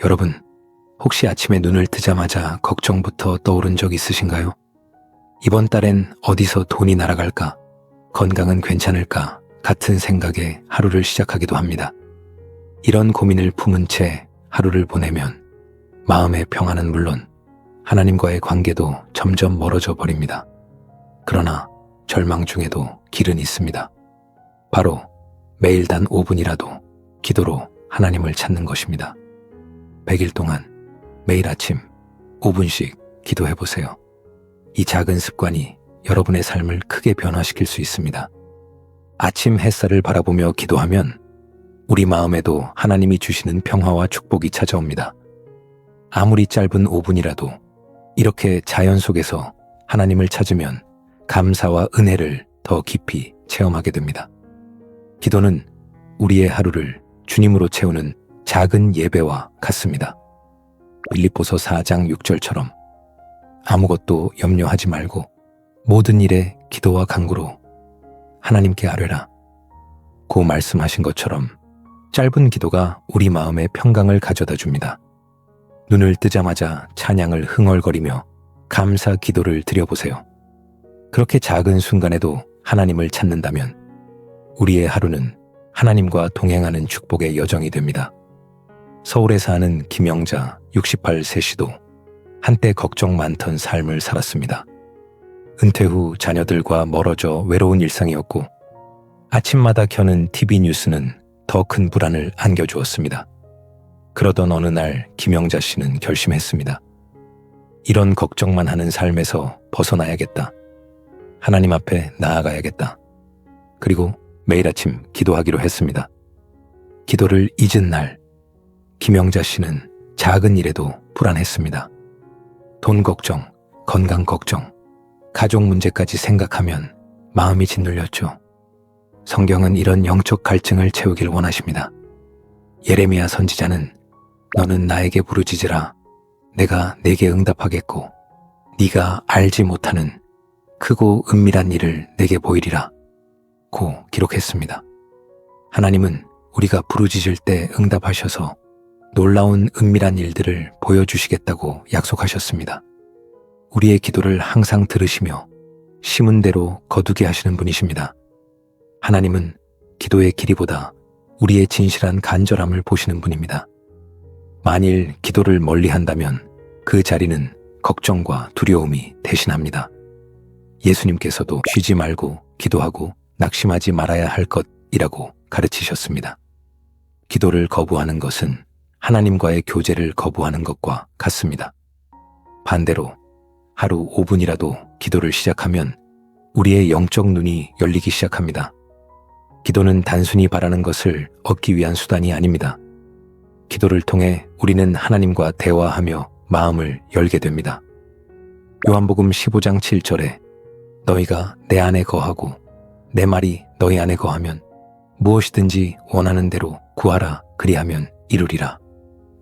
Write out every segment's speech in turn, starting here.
여러분, 혹시 아침에 눈을 뜨자마자 걱정부터 떠오른 적 있으신가요? 이번 달엔 어디서 돈이 날아갈까? 건강은 괜찮을까? 같은 생각에 하루를 시작하기도 합니다. 이런 고민을 품은 채 하루를 보내면 마음의 평안은 물론 하나님과의 관계도 점점 멀어져 버립니다. 그러나 절망 중에도 길은 있습니다. 바로 매일 단 5분이라도 기도로 하나님을 찾는 것입니다. 100일 동안 매일 아침 5분씩 기도해 보세요. 이 작은 습관이 여러분의 삶을 크게 변화시킬 수 있습니다. 아침 햇살을 바라보며 기도하면 우리 마음에도 하나님이 주시는 평화와 축복이 찾아옵니다. 아무리 짧은 5분이라도 이렇게 자연 속에서 하나님을 찾으면 감사와 은혜를 더 깊이 체험하게 됩니다. 기도는 우리의 하루를 주님으로 채우는 작은 예배와 같습니다. 빌립보서 4장 6절처럼 아무것도 염려하지 말고 모든 일에 기도와 간구로 하나님께 아뢰라. 고 말씀하신 것처럼 짧은 기도가 우리 마음에 평강을 가져다 줍니다. 눈을 뜨자마자 찬양을 흥얼거리며 감사 기도를 드려보세요. 그렇게 작은 순간에도 하나님을 찾는다면 우리의 하루는 하나님과 동행하는 축복의 여정이 됩니다. 서울에 사는 김영자 68세 씨도 한때 걱정 많던 삶을 살았습니다. 은퇴 후 자녀들과 멀어져 외로운 일상이었고 아침마다 켜는 TV 뉴스는 더 큰 불안을 안겨주었습니다. 그러던 어느 날 김영자 씨는 결심했습니다. 이런 걱정만 하는 삶에서 벗어나야겠다. 하나님 앞에 나아가야겠다. 그리고 매일 아침 기도하기로 했습니다. 기도를 잊은 날 김영자 씨는 작은 일에도 불안했습니다. 돈 걱정, 건강 걱정, 가족 문제까지 생각하면 마음이 짓눌렸죠. 성경은 이런 영적 갈증을 채우길 원하십니다. 예레미야 선지자는 너는 나에게 부르짖으라. 내가 내게 응답하겠고 네가 알지 못하는 크고 은밀한 일을 내게 보이리라. 고 기록했습니다. 하나님은 우리가 부르짖을 때 응답하셔서 놀라운 은밀한 일들을 보여주시겠다고 약속하셨습니다. 우리의 기도를 항상 들으시며 심은 대로 거두게 하시는 분이십니다. 하나님은 기도의 길이보다 우리의 진실한 간절함을 보시는 분입니다. 만일 기도를 멀리한다면 그 자리는 걱정과 두려움이 대신합니다. 예수님께서도 쉬지 말고 기도하고 낙심하지 말아야 할 것이라고 가르치셨습니다. 기도를 거부하는 것은 하나님과의 교제를 거부하는 것과 같습니다. 반대로 하루 5분이라도 기도를 시작하면 우리의 영적 눈이 열리기 시작합니다. 기도는 단순히 바라는 것을 얻기 위한 수단이 아닙니다. 기도를 통해 우리는 하나님과 대화하며 마음을 열게 됩니다. 요한복음 15장 7절에 너희가 내 안에 거하고 내 말이 너희 안에 거하면 무엇이든지 원하는 대로 구하라 그리하면 이루리라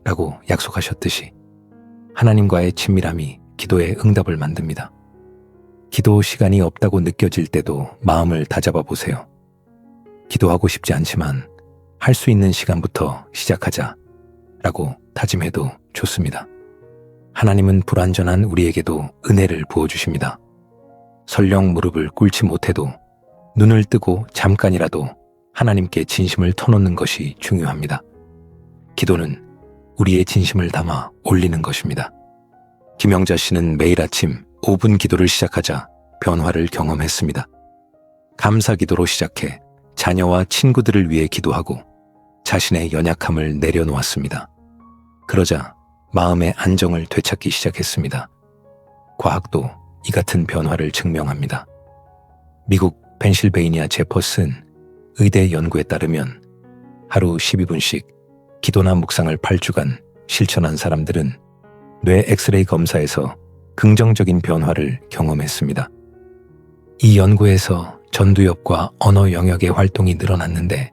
라고 약속하셨듯이 하나님과의 친밀함이 기도의 응답을 만듭니다. 기도 시간이 없다고 느껴질 때도 마음을 다잡아 보세요. 기도하고 싶지 않지만 할 수 있는 시간부터 시작하자 라고 다짐해도 좋습니다. 하나님은 불완전한 우리에게도 은혜를 부어주십니다. 설령 무릎을 꿇지 못해도 눈을 뜨고 잠깐이라도 하나님께 진심을 터놓는 것이 중요합니다. 기도는 우리의 진심을 담아 올리는 것입니다. 김영자 씨는 매일 아침 5분 기도를 시작하자 변화를 경험했습니다. 감사 기도로 시작해 자녀와 친구들을 위해 기도하고 자신의 연약함을 내려놓았습니다. 그러자 마음의 안정을 되찾기 시작했습니다. 과학도 이 같은 변화를 증명합니다. 미국 펜실베이니아 제퍼슨 의대 연구에 따르면 하루 12분씩 기도나 묵상을 8주간 실천한 사람들은 뇌 엑스레이 검사에서 긍정적인 변화를 경험했습니다. 이 연구에서 전두엽과 언어 영역의 활동이 늘어났는데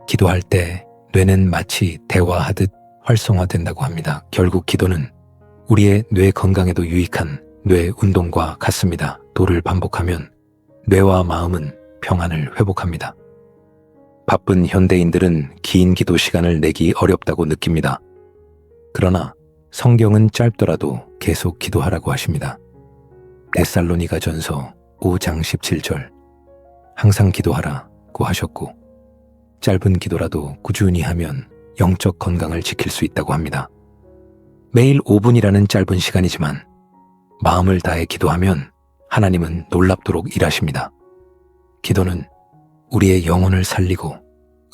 기도할 때 뇌는 마치 대화하듯 활성화된다고 합니다. 결국 기도는 우리의 뇌 건강에도 유익한 뇌 운동과 같습니다. 도를 반복하면 뇌와 마음은 평안을 회복합니다. 바쁜 현대인들은 긴 기도 시간을 내기 어렵다고 느낍니다. 그러나 성경은 짧더라도 계속 기도하라고 하십니다. 데살로니가전서 5장 17절 항상 기도하라고 하셨고, 짧은 기도라도 꾸준히 하면 영적 건강을 지킬 수 있다고 합니다. 매일 5분이라는 짧은 시간이지만 마음을 다해 기도하면 하나님은 놀랍도록 일하십니다. 기도는 우리의 영혼을 살리고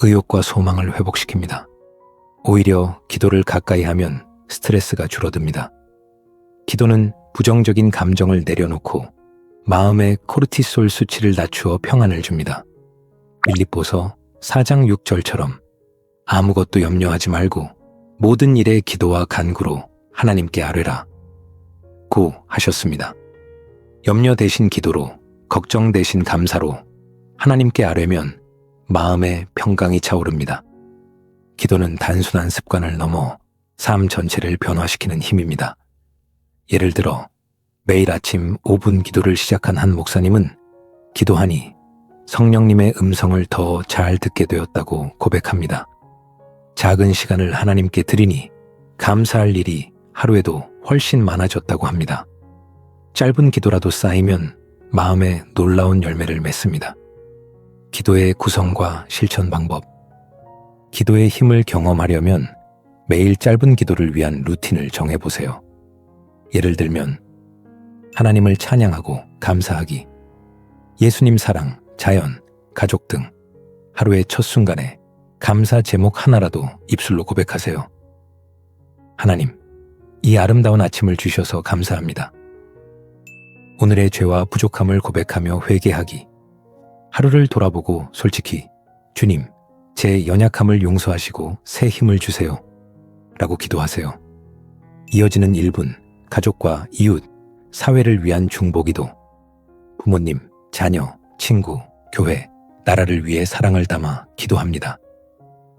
의욕과 소망을 회복시킵니다. 오히려 기도를 가까이 하면 스트레스가 줄어듭니다. 기도는 부정적인 감정을 내려놓고 마음의 코르티솔 수치를 낮추어 평안을 줍니다. 빌립보서 4장 6절처럼 아무것도 염려하지 말고 모든 일에 기도와 간구로 하나님께 아뢰라 고 하셨습니다. 염려 대신 기도로, 걱정 대신 감사로 하나님께 아뢰면 마음의 평강이 차오릅니다. 기도는 단순한 습관을 넘어 삶 전체를 변화시키는 힘입니다. 예를 들어 매일 아침 5분 기도를 시작한 한 목사님은 기도하니 성령님의 음성을 더 잘 듣게 되었다고 고백합니다. 작은 시간을 하나님께 드리니 감사할 일이 하루에도 훨씬 많아졌다고 합니다. 짧은 기도라도 쌓이면 마음에 놀라운 열매를 맺습니다. 기도의 구성과 실천 방법. 기도의 힘을 경험하려면 매일 짧은 기도를 위한 루틴을 정해보세요. 예를 들면 하나님을 찬양하고 감사하기, 예수님 사랑, 자연, 가족 등 하루의 첫 순간에 감사 제목 하나라도 입술로 고백하세요. 하나님, 이 아름다운 아침을 주셔서 감사합니다. 오늘의 죄와 부족함을 고백하며 회개하기, 하루를 돌아보고 솔직히 주님, 제 연약함을 용서하시고 새 힘을 주세요 라고 기도하세요. 이어지는 1분, 가족과 이웃, 사회를 위한 중보기도, 부모님, 자녀, 친구, 교회, 나라를 위해 사랑을 담아 기도합니다.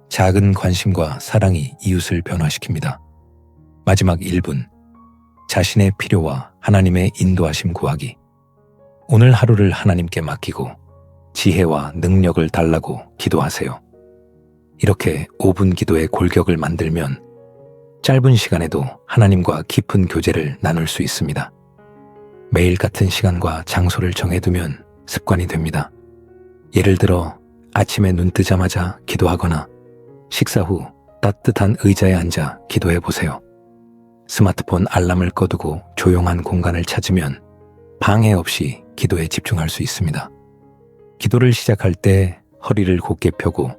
작은 관심과 사랑이 이웃을 변화시킵니다. 마지막 1분, 자신의 필요와 하나님의 인도하심 구하기. 오늘 하루를 하나님께 맡기고 지혜와 능력을 달라고 기도하세요. 이렇게 5분 기도의 골격을 만들면 짧은 시간에도 하나님과 깊은 교제를 나눌 수 있습니다. 매일 같은 시간과 장소를 정해두면 습관이 됩니다. 예를 들어 아침에 눈 뜨자마자 기도하거나 식사 후 따뜻한 의자에 앉아 기도해 보세요. 스마트폰 알람을 꺼두고 조용한 공간을 찾으면 방해 없이 기도에 집중할 수 있습니다. 기도를 시작할 때 허리를 곧게 펴고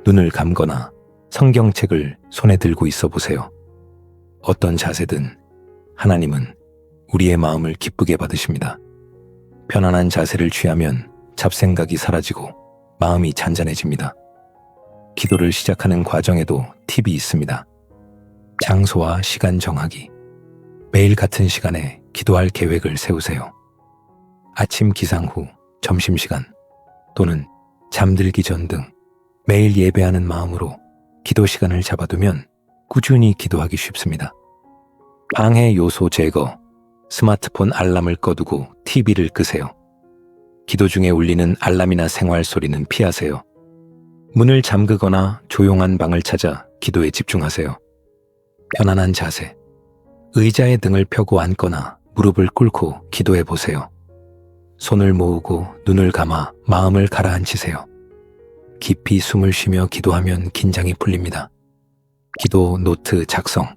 눈을 감거나 성경책을 손에 들고 있어 보세요. 어떤 자세든 하나님은 우리의 마음을 기쁘게 받으십니다. 편안한 자세를 취하면 잡생각이 사라지고 마음이 잔잔해집니다. 기도를 시작하는 과정에도 팁이 있습니다. 장소와 시간 정하기. 매일 같은 시간에 기도할 계획을 세우세요. 아침 기상 후, 점심시간 또는 잠들기 전 등 매일 예배하는 마음으로 기도 시간을 잡아두면 꾸준히 기도하기 쉽습니다. 방해 요소 제거. 스마트폰 알람을 꺼두고 TV를 끄세요. 기도 중에 울리는 알람이나 생활 소리는 피하세요. 문을 잠그거나 조용한 방을 찾아 기도에 집중하세요. 편안한 자세. 의자에 등을 펴고 앉거나 무릎을 꿇고 기도해 보세요. 손을 모으고 눈을 감아 마음을 가라앉히세요. 깊이 숨을 쉬며 기도하면 긴장이 풀립니다. 기도 노트 작성.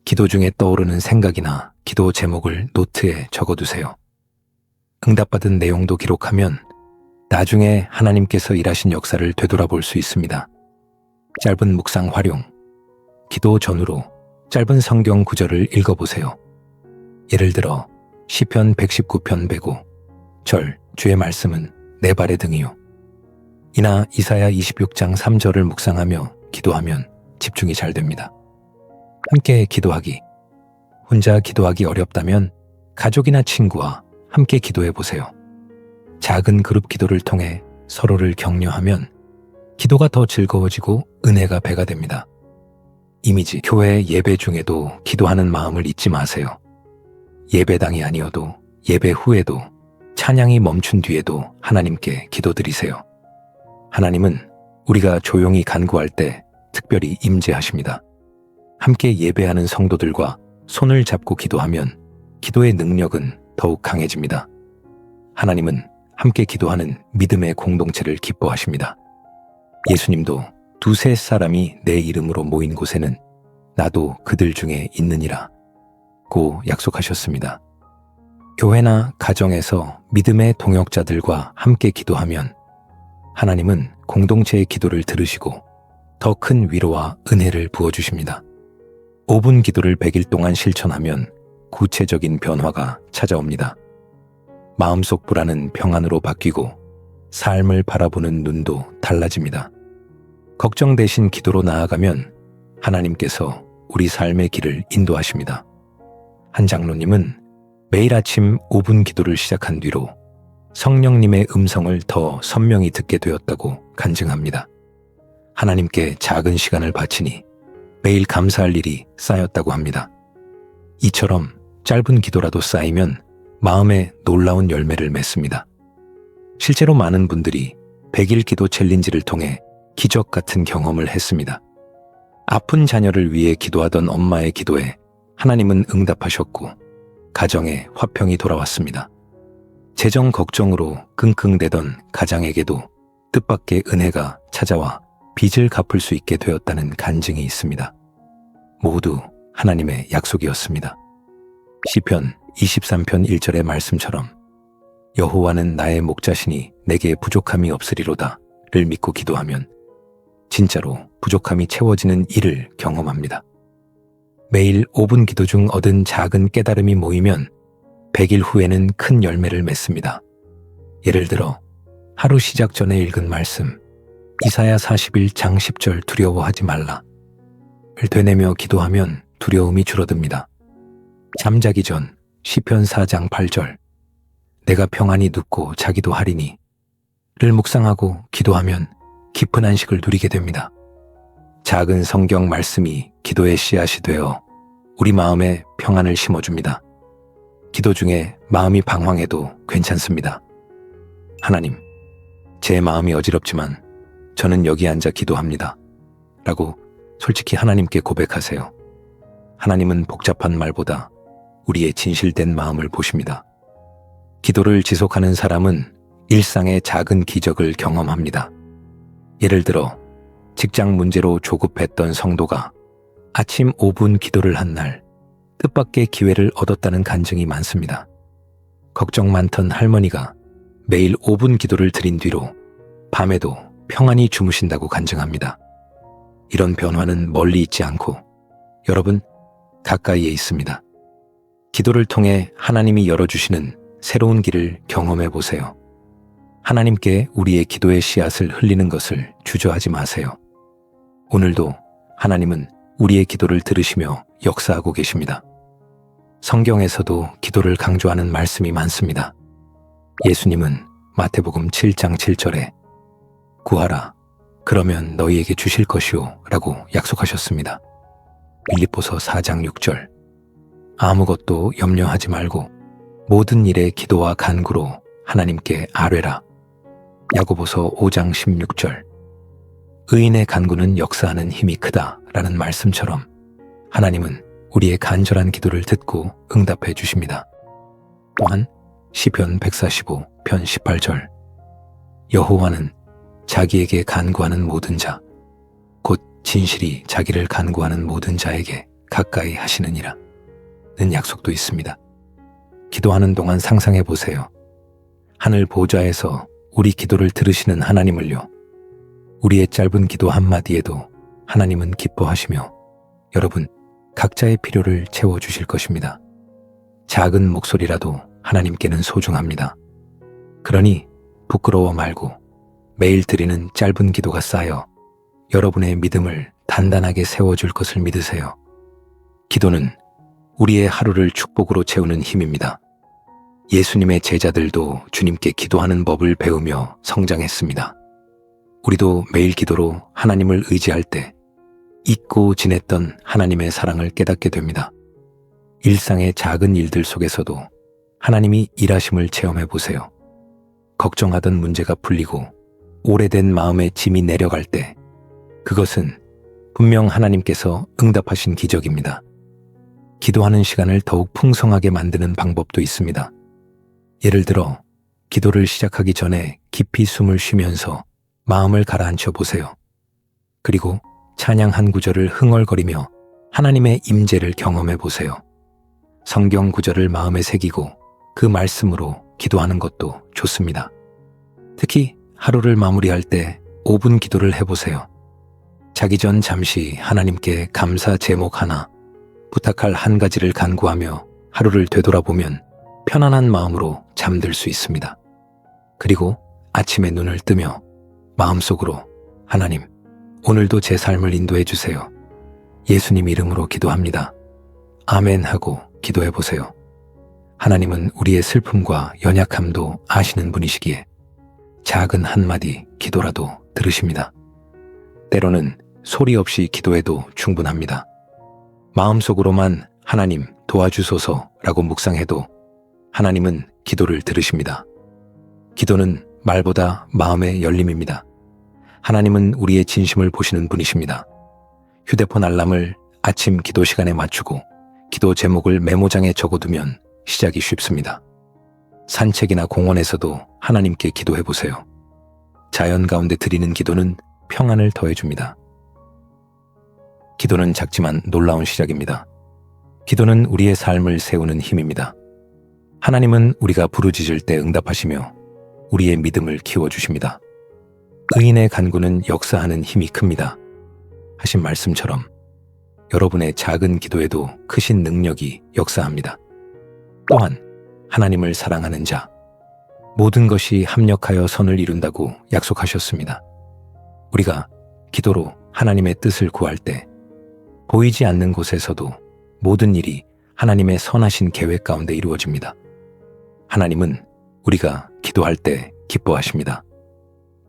기도 중에 떠오르는 생각이나 기도 제목을 노트에 적어두세요. 응답받은 내용도 기록하면 나중에 하나님께서 일하신 역사를 되돌아볼 수 있습니다. 짧은 묵상 활용. 기도 전후로 짧은 성경 구절을 읽어보세요. 예를 들어 시편 119편 105절 주의 말씀은 내 발의 등이요. 이나 이사야 26장 3절을 묵상하며 기도하면 집중이 잘 됩니다. 함께 기도하기. 혼자 기도하기 어렵다면 가족이나 친구와 함께 기도해 보세요. 작은 그룹 기도를 통해 서로를 격려하면 기도가 더 즐거워지고 은혜가 배가 됩니다. 이미지. 교회 예배 중에도 기도하는 마음을 잊지 마세요. 예배당이 아니어도 예배 후에도 찬양이 멈춘 뒤에도 하나님께 기도드리세요. 하나님은 우리가 조용히 간구할 때 특별히 임재하십니다. 함께 예배하는 성도들과 손을 잡고 기도하면 기도의 능력은 더욱 강해집니다. 하나님은 함께 기도하는 믿음의 공동체를 기뻐하십니다. 예수님도 두세 사람이 내 이름으로 모인 곳에는 나도 그들 중에 있느니라 고 약속하셨습니다. 교회나 가정에서 믿음의 동역자들과 함께 기도하면 하나님은 공동체의 기도를 들으시고 더 큰 위로와 은혜를 부어주십니다. 5분 기도를 100일 동안 실천하면 구체적인 변화가 찾아옵니다. 마음속 불안은 평안으로 바뀌고 삶을 바라보는 눈도 달라집니다. 걱정 대신 기도로 나아가면 하나님께서 우리 삶의 길을 인도하십니다. 한 장로님은 매일 아침 5분 기도를 시작한 뒤로 성령님의 음성을 더 선명히 듣게 되었다고 간증합니다. 하나님께 작은 시간을 바치니 매일 감사할 일이 쌓였다고 합니다. 이처럼 짧은 기도라도 쌓이면 마음에 놀라운 열매를 맺습니다. 실제로 많은 분들이 100일 기도 챌린지를 통해 기적 같은 경험을 했습니다. 아픈 자녀를 위해 기도하던 엄마의 기도에 하나님은 응답하셨고 가정에 화평이 돌아왔습니다. 재정 걱정으로 끙끙대던 가장에게도 뜻밖의 은혜가 찾아와 빚을 갚을 수 있게 되었다는 간증이 있습니다. 모두 하나님의 약속이었습니다. 시편 23편 1절의 말씀처럼 여호와는 나의 목자시니 내게 부족함이 없으리로다 를 믿고 기도하면 진짜로 부족함이 채워지는 일을 경험합니다. 매일 5분 기도 중 얻은 작은 깨달음이 모이면 100일 후에는 큰 열매를 맺습니다. 예를 들어 하루 시작 전에 읽은 말씀 이사야 41장 10절 두려워하지 말라 를 되뇌며 기도하면 두려움이 줄어듭니다. 잠자기 전 시편 4장 8절 내가 평안히 눕고 자기도 하리니 를 묵상하고 기도하면 깊은 안식을 누리게 됩니다. 작은 성경 말씀이 기도의 씨앗이 되어 우리 마음에 평안을 심어줍니다. 기도 중에 마음이 방황해도 괜찮습니다. 하나님, 제 마음이 어지럽지만 저는 여기 앉아 기도합니다. 라고 솔직히 하나님께 고백하세요. 하나님은 복잡한 말보다 우리의 진실된 마음을 보십니다. 기도를 지속하는 사람은 일상의 작은 기적을 경험합니다. 예를 들어 직장 문제로 조급했던 성도가 아침 5분 기도를 한 날 뜻밖의 기회를 얻었다는 간증이 많습니다. 걱정 많던 할머니가 매일 5분 기도를 드린 뒤로 밤에도 평안히 주무신다고 간증합니다. 이런 변화는 멀리 있지 않고 여러분 가까이에 있습니다. 기도를 통해 하나님이 열어주시는 새로운 길을 경험해 보세요. 하나님께 우리의 기도의 씨앗을 흘리는 것을 주저하지 마세요. 오늘도 하나님은 우리의 기도를 들으시며 역사하고 계십니다. 성경에서도 기도를 강조하는 말씀이 많습니다. 예수님은 마태복음 7장 7절에 구하라 그러면 너희에게 주실 것이오 라고 약속하셨습니다. 빌립보서 4장 6절 아무것도 염려하지 말고 모든 일에 기도와 간구로 하나님께 아뢰라. 야고보서 5장 16절 의인의 간구는 역사하는 힘이 크다 라는 말씀처럼 하나님은 우리의 간절한 기도를 듣고 응답해 주십니다. 또한 시편 145편 18절 여호와는 자기에게 간구하는 모든 자 곧 진실이 자기를 간구하는 모든 자에게 가까이 하시느니라 는 약속도 있습니다. 기도하는 동안 상상해 보세요. 하늘 보좌에서 우리 기도를 들으시는 하나님을요. 우리의 짧은 기도 한마디에도 하나님은 기뻐하시며 여러분 각자의 필요를 채워주실 것입니다. 작은 목소리라도 하나님께는 소중합니다. 그러니 부끄러워 말고 매일 드리는 짧은 기도가 쌓여 여러분의 믿음을 단단하게 세워줄 것을 믿으세요. 기도는 우리의 하루를 축복으로 채우는 힘입니다. 예수님의 제자들도 주님께 기도하는 법을 배우며 성장했습니다. 우리도 매일 기도로 하나님을 의지할 때 잊고 지냈던 하나님의 사랑을 깨닫게 됩니다. 일상의 작은 일들 속에서도 하나님이 일하심을 체험해 보세요. 걱정하던 문제가 풀리고 오래된 마음의 짐이 내려갈 때 그것은 분명 하나님께서 응답하신 기적입니다. 기도하는 시간을 더욱 풍성하게 만드는 방법도 있습니다. 예를 들어 기도를 시작하기 전에 깊이 숨을 쉬면서 마음을 가라앉혀 보세요. 그리고 찬양 한 구절을 흥얼거리며 하나님의 임재를 경험해 보세요. 성경 구절을 마음에 새기고 그 말씀으로 기도하는 것도 좋습니다. 특히 하루를 마무리할 때 5분 기도를 해보세요. 자기 전 잠시 하나님께 감사 제목 하나, 부탁할 한 가지를 간구하며 하루를 되돌아보면 편안한 마음으로 잠들 수 있습니다. 그리고 아침에 눈을 뜨며 마음속으로 하나님, 오늘도 제 삶을 인도해 주세요. 예수님 이름으로 기도합니다. 아멘 하고 기도해 보세요. 하나님은 우리의 슬픔과 연약함도 아시는 분이시기에 작은 한마디 기도라도 들으십니다. 때로는 소리 없이 기도해도 충분합니다. 마음속으로만 하나님 도와주소서라고 묵상해도 하나님은 기도를 들으십니다. 기도는 말보다 마음의 열림입니다. 하나님은 우리의 진심을 보시는 분이십니다. 휴대폰 알람을 아침 기도 시간에 맞추고 기도 제목을 메모장에 적어두면 시작이 쉽습니다. 산책이나 공원에서도 하나님께 기도해 보세요. 자연 가운데 드리는 기도는 평안을 더해줍니다. 기도는 작지만 놀라운 시작입니다. 기도는 우리의 삶을 세우는 힘입니다. 하나님은 우리가 부르짖을 때 응답하시며 우리의 믿음을 키워주십니다. 의인의 간구는 역사하는 힘이 큽니다. 하신 말씀처럼 여러분의 작은 기도에도 크신 능력이 역사합니다. 또한 하나님을 사랑하는 자, 모든 것이 합력하여 선을 이룬다고 약속하셨습니다. 우리가 기도로 하나님의 뜻을 구할 때 보이지 않는 곳에서도 모든 일이 하나님의 선하신 계획 가운데 이루어집니다. 하나님은 우리가 기도할 때 기뻐하십니다.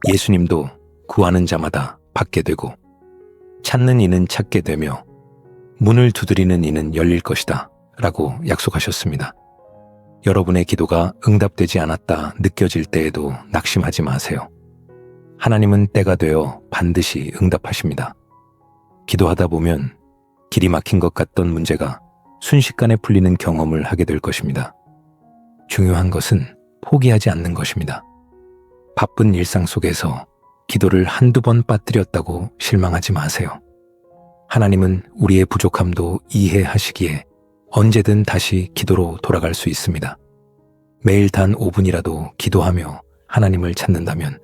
예수님도 구하는 자마다 받게 되고 찾는 이는 찾게 되며 문을 두드리는 이는 열릴 것이다 라고 약속하셨습니다. 여러분의 기도가 응답되지 않았다 느껴질 때에도 낙심하지 마세요. 하나님은 때가 되어 반드시 응답하십니다. 기도하다 보면 길이 막힌 것 같던 문제가 순식간에 풀리는 경험을 하게 될 것입니다. 중요한 것은 포기하지 않는 것입니다. 바쁜 일상 속에서 기도를 한두 번 빠뜨렸다고 실망하지 마세요. 하나님은 우리의 부족함도 이해하시기에 언제든 다시 기도로 돌아갈 수 있습니다. 매일 단 5분이라도 기도하며 하나님을 찾는다면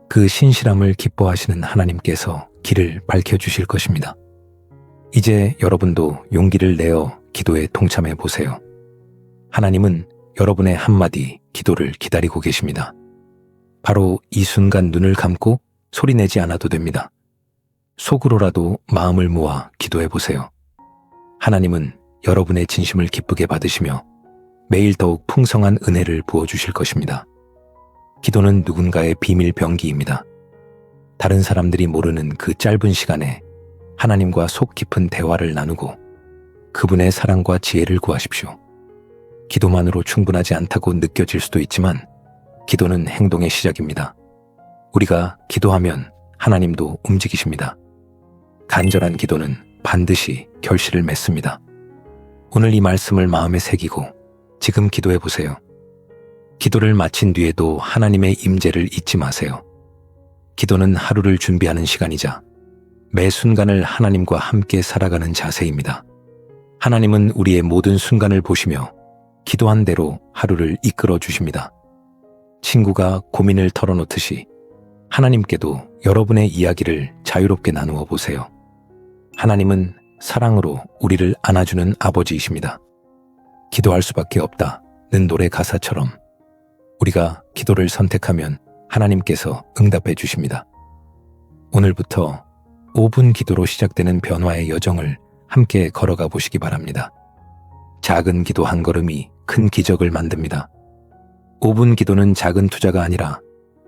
그 신실함을 기뻐하시는 하나님께서 길을 밝혀주실 것입니다. 이제 여러분도 용기를 내어 기도에 동참해 보세요. 하나님은 여러분의 한마디 기도를 기다리고 계십니다. 바로 이 순간 눈을 감고 소리내지 않아도 됩니다. 속으로라도 마음을 모아 기도해 보세요. 하나님은 여러분의 진심을 기쁘게 받으시며 매일 더욱 풍성한 은혜를 부어주실 것입니다. 기도는 누군가의 비밀 병기입니다. 다른 사람들이 모르는 그 짧은 시간에 하나님과 속 깊은 대화를 나누고 그분의 사랑과 지혜를 구하십시오. 기도만으로 충분하지 않다고 느껴질 수도 있지만 기도는 행동의 시작입니다. 우리가 기도하면 하나님도 움직이십니다. 간절한 기도는 반드시 결실을 맺습니다. 오늘 이 말씀을 마음에 새기고 지금 기도해 보세요. 기도를 마친 뒤에도 하나님의 임재를 잊지 마세요. 기도는 하루를 준비하는 시간이자 매 순간을 하나님과 함께 살아가는 자세입니다. 하나님은 우리의 모든 순간을 보시며 기도한 대로 하루를 이끌어 주십니다. 친구가 고민을 털어놓듯이 하나님께도 여러분의 이야기를 자유롭게 나누어 보세요. 하나님은 사랑으로 우리를 안아주는 아버지이십니다. 기도할 수밖에 없다는 노래 가사처럼 우리가 기도를 선택하면 하나님께서 응답해 주십니다. 오늘부터 5분 기도로 시작되는 변화의 여정을 함께 걸어가 보시기 바랍니다. 작은 기도 한 걸음이 큰 기적을 만듭니다. 5분 기도는 작은 투자가 아니라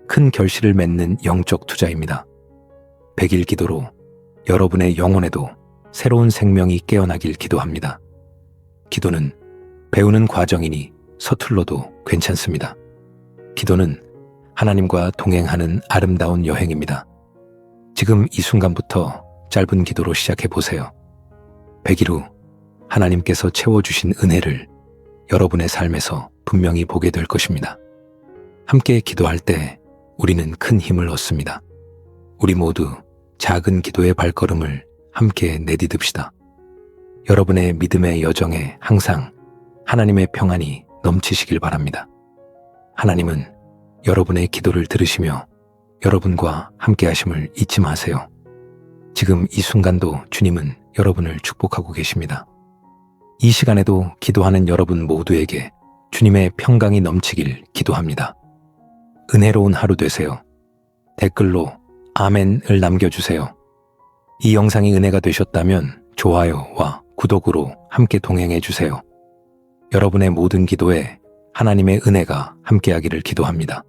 큰 결실을 맺는 영적 투자입니다. 100일 기도로 여러분의 영혼에도 새로운 생명이 깨어나길 기도합니다. 기도는 배우는 과정이니 서툴러도 괜찮습니다. 기도는 하나님과 동행하는 아름다운 여행입니다. 지금 이 순간부터 짧은 기도로 시작해 보세요. 100일 후 하나님께서 채워주신 은혜를 여러분의 삶에서 분명히 보게 될 것입니다. 함께 기도할 때 우리는 큰 힘을 얻습니다. 우리 모두 작은 기도의 발걸음을 함께 내디듭시다. 여러분의 믿음의 여정에 항상 하나님의 평안이 넘치시길 바랍니다. 하나님은 여러분의 기도를 들으시며 여러분과 함께 하심을 잊지 마세요. 지금 이 순간도 주님은 여러분을 축복하고 계십니다. 이 시간에도 기도하는 여러분 모두에게 주님의 평강이 넘치길 기도합니다. 은혜로운 하루 되세요. 댓글로 아멘을 남겨주세요. 이 영상이 은혜가 되셨다면 좋아요와 구독으로 함께 동행해 주세요. 여러분의 모든 기도에 하나님의 은혜가 함께하기를 기도합니다.